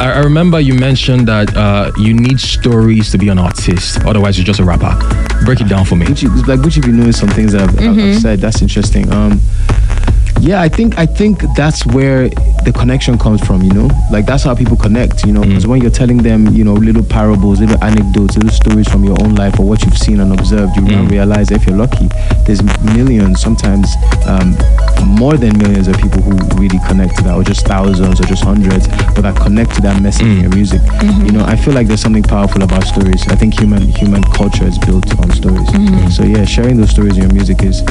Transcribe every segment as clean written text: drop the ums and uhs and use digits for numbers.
I remember you mentioned that you need stories to be an artist. Otherwise, you're just a rapper. Break it down for me. Gucci be knowing some things that I've said. That's interesting. Yeah, I think that's where the connection comes from, you know? Like, that's how people connect, you know? Because when you're telling them, you know, little parables, little anecdotes, little stories from your own life or what you've seen and observed, you now realize, if you're lucky, there's millions, sometimes more than millions of people who really connect to that, or just thousands or just hundreds, but that connect to that message in your music. You know, I feel like there's something powerful about stories. I think human culture is built on stories. So yeah, sharing those stories in your music is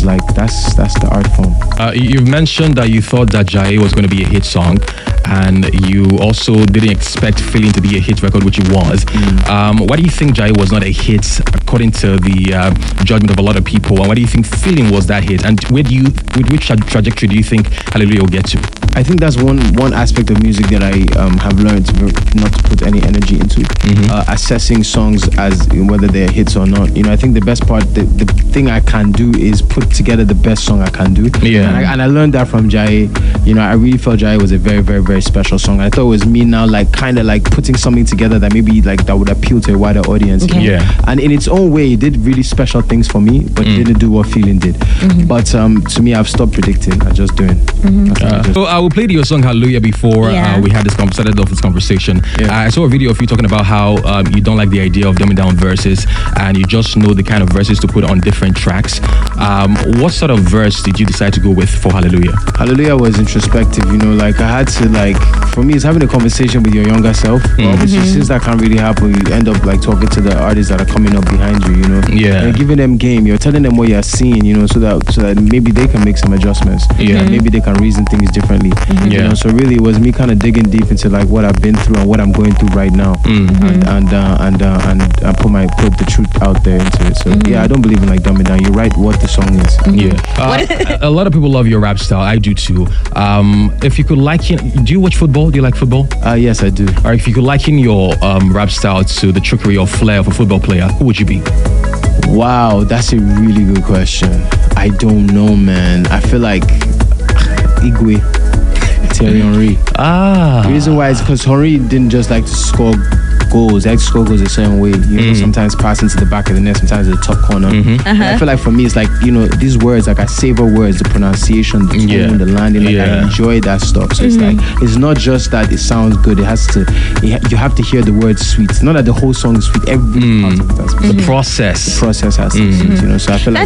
like, that's the art form. You've mentioned that you thought that Jai was going to be a hit song, and you also didn't expect Feeling to be a hit record, which it was. Why do you think Jai was not a hit according to the judgment of a lot of people? And why do you think Feeling was that hit? And with which trajectory do you think Hallelujah will get to? I think that's one aspect of music that I have learned not to put any energy into. Assessing songs as whether they're hits or not. You know, I think the best part, the thing I can do is put together the best song I can do. Yeah. And I learned that from Jai. You know, I really felt Jai was a very, very, very special song. I thought it was me now, like, kind of like putting something together that maybe like that would appeal to a wider audience. Okay. Yeah. And in its own way, it did really special things for me, but it didn't do what Feeling did. But to me, I've stopped predicting. I'm just doing. So I will play your song Hallelujah before we had started off this conversation. I saw a video of you talking about how you don't like the idea of dumbing down verses, and you just know the kind of verses to put on different tracks. What sort of verse did you decide to go with for Hallelujah? Hallelujah was introspective, you know, like I had to, like, for me, it's having a conversation with your younger self. Obviously, since that can't really happen, you end up like talking to the artists that are coming up behind you, you know. Yeah. And giving them game, you're telling them what you're seeing, you know, so that maybe they can make some adjustments. Yeah. Maybe they can reason things differently. You know, so really it was me kind of digging deep into like what I've been through and what I'm going through right now. And put the truth out there into it. So yeah, I don't believe in like dumbing down. You write what the song is. A lot of people love your rap style. I do too. If you could liken, do you watch football? Do you like football? Yes, I do. Or if you could liken your rap style to the trickery or flair of a football player, who would you be? Wow, that's a really good question. I don't know, man. I feel like Aigbe, Thierry Henry. The reason why is because Henry didn't just like to score goals. He likes to score goals a certain way. You know, sometimes pass into the back of the net, sometimes the top corner. I feel like for me, it's like, you know, these words, like I savor words, the pronunciation, the tone, the landing. Like I enjoy that stuff. So it's like, it's not just that it sounds good. It has to, you have to hear the words sweet. It's not that the whole song is sweet. Every part of it has to be The process. The process has to be sweet, you know. So I feel like